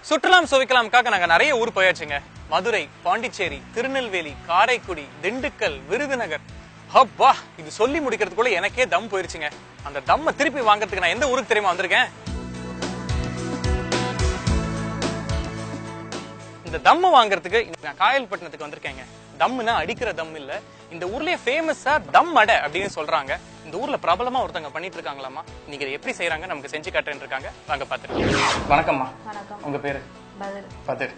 சுற்றலாம் சுவைக்கலாம்காக நாங்க நிறைய ஊர் போயாச்சுங்க. மதுரை, பாண்டிச்சேரி, திருநெல்வேலி, காரைக்குடி, திண்டுக்கல், விருதுநகர். அப்பா, இது சொல்லி முடிக்கிறதுக்குள்ள எனக்கே தம் போயிருச்சுங்க. அந்த தம்ம திருப்பி வாங்குறதுக்கு நான் எந்த ஊருக்கு தெரியுமா வந்திருக்கேன்? இந்த தம்ம வாங்குறதுக்கு நான் காயல்பட்டினத்துக்கு வந்திருக்கேங்க. தம்னா அடிக்கிற தம் இல்ல, இந்த ஊர்லயே ஃபேமஸா தம் அடை அப்படின்னு சொல்றாங்க. இந்த ஊர்ல பிரபலமா ஒருத்தங்க பண்ணிட்டு இருக்காங்களாமா. நீங்க எப்படி செய்யறாங்க நமக்கு செஞ்சு காட்டுறேன்னு இருக்காங்க. வாங்க பாத்துக்கலாம். வணக்கம்மா. வணக்கம். உங்க பேரு? பதில்.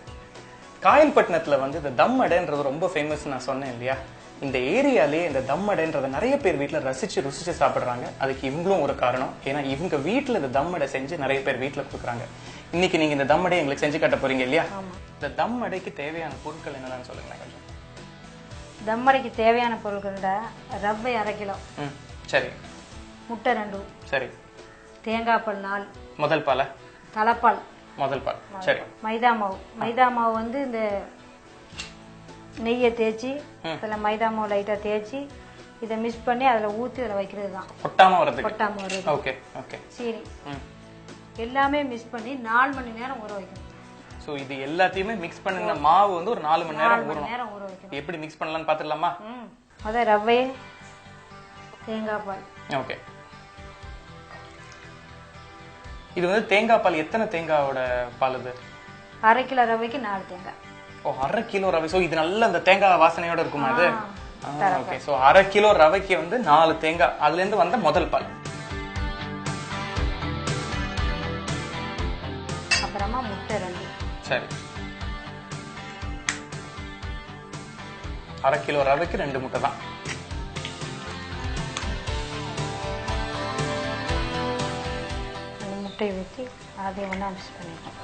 காயல்பட்டினத்துல வந்து இந்த தம் அடைன்றது ரொம்ப ஃபேமஸ் நான் சொன்னேன் இல்லையா? இந்த ஏரியாலே இந்த தம் அடைன்றத நிறைய பேர் வீட்டுல ருசிச்சு சாப்பிடுறாங்க. அதுக்கு இவங்களும் ஒரு காரணம். ஏன்னா இவங்க வீட்டுல இந்த தம் அடை செஞ்சு நிறைய பேர் வீட்டுல கொடுக்குறாங்க. இன்னைக்கு நீங்க இந்த தம் அடையை எங்களுக்கு செஞ்சு காட்ட போறீங்க இல்லையா? இந்த தம் அடைக்கு தேவையான பொருட்கள் என்னன்னு சொல்லுங்க கொஞ்சம். தம் அடைக்கு தேவையான பொருட்கள் ரவை 1/2 கிலோ. சரி. முட்டை 2. சரி. தேங்காய் பால் 4. முதல் பால். தலைப்பால். முதல் பால். சரி. மைதா மாவு வந்து இந்த நெய்யை தேய்ச்சி அதுல மைதா மாவு லைட்டா தேய்ச்சி இதை மிக்ஸ் பண்ணி அதுல ஊத்தி அதுல வைக்கிறது தான். கொட்டாம வருது. Okay okay. சரி. எல்லாமே மிக்ஸ் பண்ணி 4 மணி நேரம் ஊற வைக்கணும். சோ இது எல்லாத்தையுமே மிக்ஸ் பண்ணின மாவு வந்து ஒரு 4 மணி நேரம் ஊற வைக்கணும். எப்படி மிக்ஸ் பண்ணலாம்னு பாத்துடலாமா? அத ரவை, தேங்காய் பால். ஓகே. இது வந்து தேங்காய் பால் எத்தனை தேங்காயோட பால் இது? 1/2 கிலோ ரவைக்கு 4 தேங்காய். ஓ, 1/2 கிலோ ரவை. சோ இது நல்ல அந்த தேங்காய் வாசனையோட இருக்குமா இது? ஓகே. சோ 1/2 கிலோ ரவைக்கு வந்து 4 தேங்காய். அதுல இருந்து வந்த முதல் பால். அப்புறமா முட்டை 2. சரி. 1/2 கிலோ ரவைக்கு 2 முட்டை தான். முட்டையை ஊற்றி அதை ஒன்றா மிக்ஸ் பண்ணிடணும்.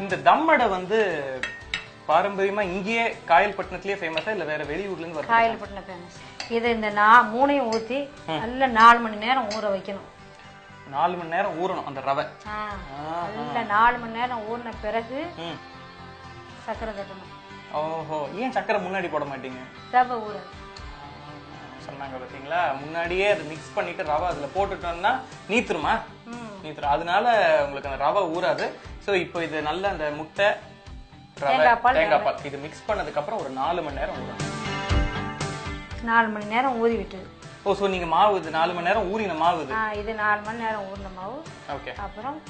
இந்த தம் அடை வந்து பாரம்பரியமா இங்கேயே காயல்பட்டினத்திலேயே ஃபேமஸா இல்ல வேற வெளியூர்ல இருந்து வருது? காயல்பட்டினம் ஃபேமஸ். இது இந்த 3ஐயும் ஊற்றி நல்ல 4 மணி நேரம் ஊற வைக்கணும். 4 மணி நேரம் ஊறணும் அந்த ரவை. நல்ல 4 மணி நேரம் ஊறின பிறகு சக்கரை தட்டணும். ஓஹோ, ஏன் சக்கரை முன்னாடி போட மாட்டீங்க? ரவை ஊற சொன்னாங்க பாத்தீங்களா, முன்னாடியே அதை மிக்ஸ் பண்ணிட்டு ரவை அதுல போட்டுட்டோம்னா நீத்துருமா? நீத்துரும். அதனால உங்களுக்கு அந்த ரவை ஊறாது. சோ இப்போ இது நல்ல அந்த முட்டை, ரவை, தேங்காய் பால் இது மிக்ஸ் பண்ணதுக்கு அப்புறம் ஒரு 4 மணி நேரம் ஊறணும். 4 மணி நேரம் ஊறி விட்டு. ஓ, சோ நீங்க மாவு இது 4 மணி நேரம் ஊறின மாவு இது? இது 4 மணி நேரம் ஊறின மாவு. ஓகே. அப்புறம்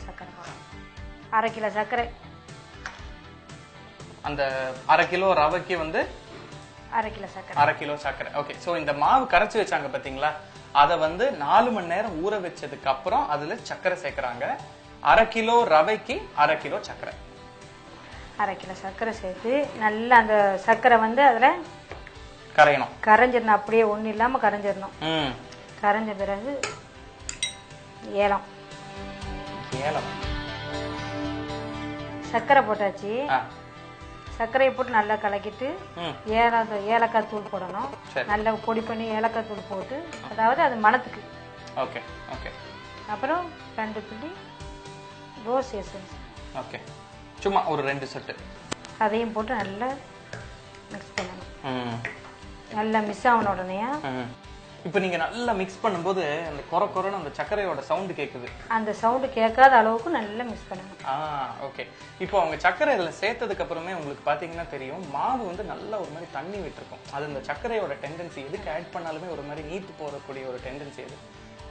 சக்கரை போடணும். 1/2 கிலோ சக்கரை. அந்த 1/2 கிலோ ரவைக்கு வந்து 1/2 கிலோ சக்கரை. 1/2 கிலோ சக்கரை. ஓகே. சோ இந்த மாவு கரைச்சு வச்சாங்க பாத்தீங்களா, அத வந்து 4 மணி நேரம் ஊற வச்சதுக்கு அப்புறம் அதுல சக்கரை சேர்க்கறாங்க. 1/2 கிலோ ரவைக்கு 1/2 கிலோ சக்கரை. 1/2 கிலோ சக்கரை சேர்த்து நல்லா அந்த சக்கரை வந்து அதுல கரையணும். கரைஞ்சிடணும். அப்படியே ஒண்ணு இல்லாம கரைஞ்சிடணும். கரைஞ்ச பிறகு ஏலம். சக்கரை போட்டாச்சு. சர்க்கரையை போட்டு நல்லா கலக்கிட்டு ஏலக்காய் தூள் போடணும். நல்லா பொடி பண்ணி ஏலக்காய் தூள் போட்டு, அதாவது அது மணத்துக்கு. Okay okay. அப்புறம் 2 துளி ரோஸ் எசன்ஸ். ஓகே. சும்மா ஒரு 2 சொட்டு அதையும் போட்டு நல்லா மிக்ஸ் பண்ணணும். நல்லா மிக்ஸ் ஆன உடனே இப்போ நீங்க நல்லா மிக்ஸ் பண்ணும்போது அந்த கொரன்னு அந்த சக்கரையோட சவுண்ட் கேக்குது. அந்த சவுண்ட் கேட்காத அளவுக்கு நல்லா மிக்ஸ் பண்ணணும். ஓகே. இப்போ அவங்க சக்கரை இதுல சேர்த்ததுக்கு அப்புறமே உங்களுக்கு பாத்தீங்கன்னா தெரியும், மாவு வந்து நல்லா ஒரு மாதிரி தண்ணி விட்டுருக்கும். அது அந்த சக்கரையோட டெண்டன்சி, எதுக்கு ஆட் பண்ணாலுமே ஒரு மாதிரி நீத்து போறக்கூடிய ஒரு டெண்டன்சி அது.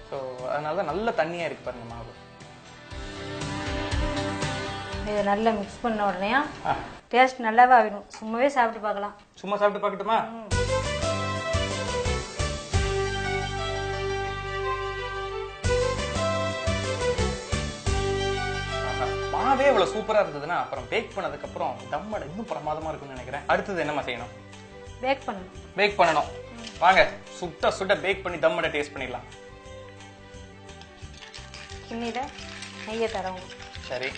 ஸோ அதனாலதான் நல்ல தண்ணியா இருக்கு பாருங்க மாவு. இதை நல்லா மிக்ஸ் பண்ண உடனே டேஸ்ட் நல்லாவே ஆகிடும். சும்மாவே சாப்பிட்டு பார்க்கலாம். சும்மா சாப்பிட்டு பார்க்கட்டுமா? மாவே இவ்வளவு சூப்பரா இருந்ததுன்னா அப்புறம் பேக் பண்ணதுக்கு அப்புறம் தம் அடை இன்னும் பிரமாதமா இருக்கும்னு நினைக்கிறேன். அடுத்தது என்னமா செய்யணும்? பேக் பண்ணணும். வாங்க சுட்ட பேக் பண்ணி தம் அடை டேஸ்ட் பண்ணிடலாம். கிண்ணில நெய்யை தரவும். சரி.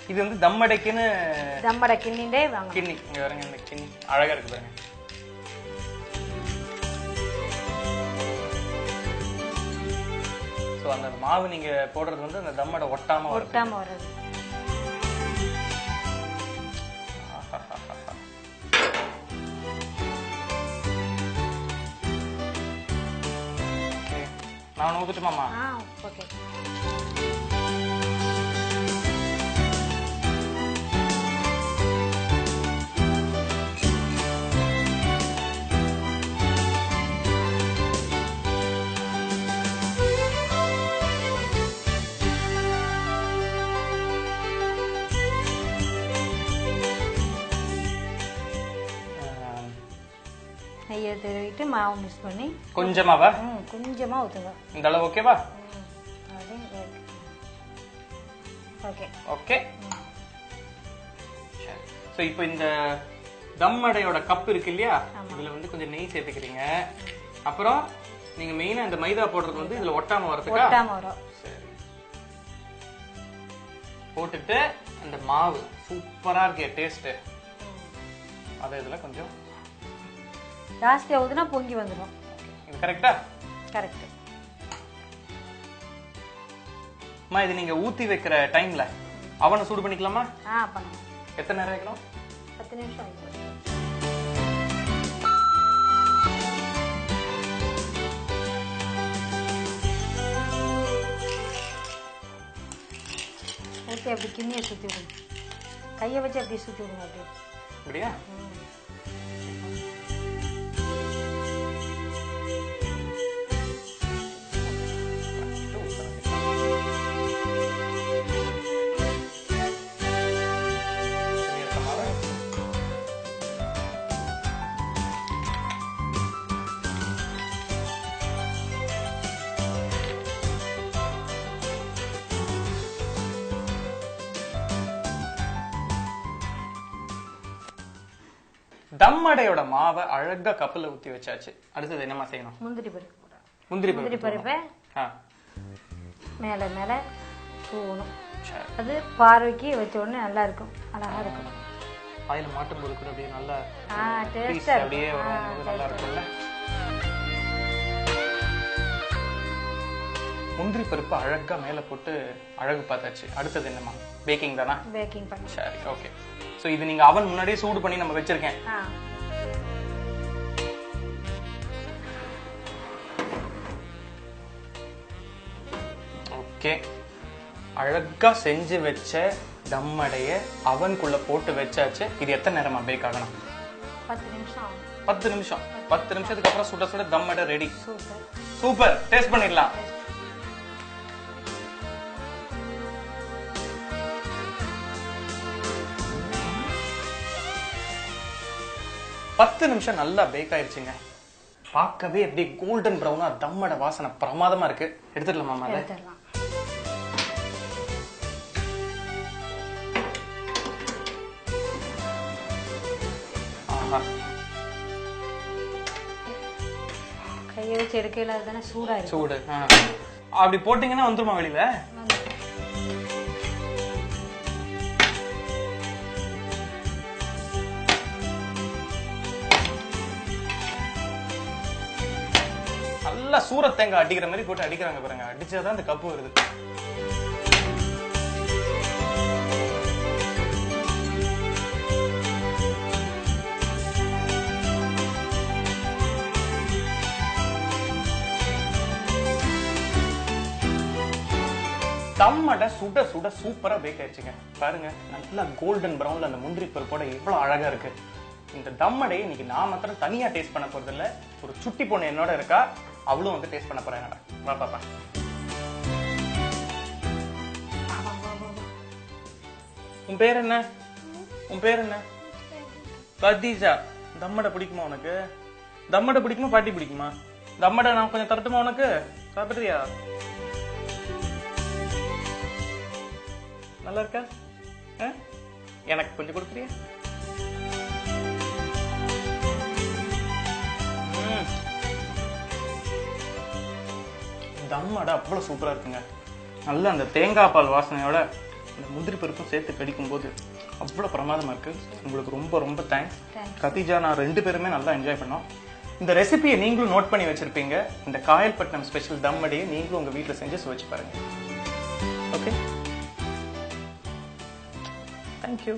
இது வந்து தம் அடைக்குன்னு தம் அடை கிண்ணிண்டே வாங்க. கிண்ணி இங்க பாருங்க, இந்த கிண்ணி அழகா இருக்கு பாருங்க. ஸோ அந்த மாவு நீங்க போடுறது வந்து அந்த தம் அடை ஒட்டாம வர்றது. நான் ஊத்துட்டுமாமா? ஓகே. நெய்யை தடவிட்டு மாவு மிக்ஸ் பண்ணி கொஞ்சமாவா? கொஞ்சமா ஊற்றுங்க. இந்த அளவு ஓகேவா? Okay okay. ஸோ இப்போ இந்த தம் அடையோட கப் இருக்கு இல்லையா, இதுல வந்து கொஞ்சம் நெய் சேர்த்துக்கிறீங்க. அப்புறம் நீங்க மெயினா இந்த மைதா போடுறது வந்து இதுல ஒட்டாம வரதுக்கா? ஒட்டாம வரும். சரி. போட்டுட்டு அந்த மாவு சூப்பரா இருக்கே டேஸ்ட், அதை இதுல கொஞ்சம் ஜாஸ்தியா ஊத்துனா பொங்கி வந்துடும். இது கரெக்டா? கரெக்ட். அம்மா இது நீங்க ஊத்தி வைக்கிற டைம்ல அவனை சூடு பண்ணிக்கலாமா? பண்ணலாம். எத்தனை நேரம் வைக்கணும்? 10 நிமிஷம் வைக்கணும். ஊற்றி அப்படி கிண்ணியை சுற்றி விடுங்க. கையை வச்சு அப்படி சுற்றி விடுங்க. அப்படியே அப்படியா? தம் அடையோட மாவை அழகா கப்பல்ல ஊத்தி வச்சாச்சு. அடுத்தது என்னமா செய்யணும்? முந்திரி பருப்பு போடுறோம். முந்திரி பருப்பை மேல மேல தூவணும். அது பார்வைக்கு வச்ச உடனே நல்லா இருக்கும், அழகா இருக்கும். வாயில மாட்டும் போது கூட அப்படியே நல்லா டேஸ்டா அப்படியே வரும், நல்லா இருக்கும்ல. முந்திரி பருப்பு அழகா மேல போட்டு அழகு பார்த்தாச்சு. அடுத்தது என்னமா? பேக்கிங் தானா? பேக்கிங் பண்ணி. சரி, ஓகே. சோ இது நீங்க அவன் முன்னாடியே சூடு பண்ணி நம்ம வச்சிருக்கேன். ஓகே. அழகா செஞ்சு வச்ச தம் அடைய அவனுக்குள்ள போட்டு வச்சாச்சு. இது எத்தனை நேரமா பேக் ஆகணும்? 10 நிமிஷம். 10 நிமிஷம். 10 நிமிஷத்துக்கு அப்புறம் சுட சுட தம் அடை ரெடி. Super super. டேஸ்ட் பண்ணிடலாம். பத்து நிமிஷம் நல்லா பேக் ஆயிடுச்சுங்க. பார்க்கவே அப்படியே கோல்டன் ப்ரௌனா தம் அடை வாசனை பிரமாதமா இருக்கு. எடுத்துடலாமா? எடுத்துடலாம். கையை வச்சு எடுக்கல, அதுதானே சூடா இருக்கு. சூடு. அப்படி போட்டீங்கன்னா வந்துருமா வெளியில? நல்லா சூர தேங்காய் அடிக்கிற மாதிரி போட்டு அடிக்கிறாங்க பாருங்க. அடிச்சாதான் இந்த கப்பு வருது. தம் அடை சுட சுட சூப்பரா பேக் ஆயிடுச்சுங்க. பாருங்க, நல்லா கோல்டன் ப்ரௌன்ல அந்த முந்திரி பருப்போட எவ்வளவு அழகா இருக்கு. இந்த தம் அடையை இன்னைக்கு நான் மாத்திரம் தனியா டேஸ்ட் பண்ண போறது இல்ல, ஒரு சுட்டி பொண்ணு என்னோட இருக்கா, அவளும் வந்து டேஸ்ட் பண்ண போறாங்க. வா பாப்பா. உன் பேர் என்ன? உன் பேர் என்ன? கதீஜா. தம்மடை பிடிக்குமா உனக்கு? தம்மடை பிடிக்குமா பாட்டி பிடிக்குமா? தம்மடை நான் கொஞ்சம் தரட்டுமா உனக்கு? சாப்பிடுறியா? நல்லா இருக்கா? எனக்கு கொஞ்சம் கொடுக்குறியா? தம் அடை அவ்வளவு சூப்பரா இருக்குங்க. நல்ல அந்த தேங்காய் பால் வாசனையோட அந்த முந்திரி பருப்பும் சேர்த்து கடிக்கும் போது அவ்வளவு பிரமாதமா இருக்கு. உங்களுக்கு ரொம்ப ரொம்ப தேங்க்ஸ் கதீஜா. நான் 2 பேருமே நல்லா என்ஜாய் பண்ணோம். இந்த ரெசிபியை நீங்களும் நோட் பண்ணி வச்சிருப்பீங்க. இந்த காயல்பட்டினம் ஸ்பெஷல் தம் அடையை நீங்களும் உங்க வீட்டுல செஞ்சு சுவைச்சு பாருங்க. Okay, thank you.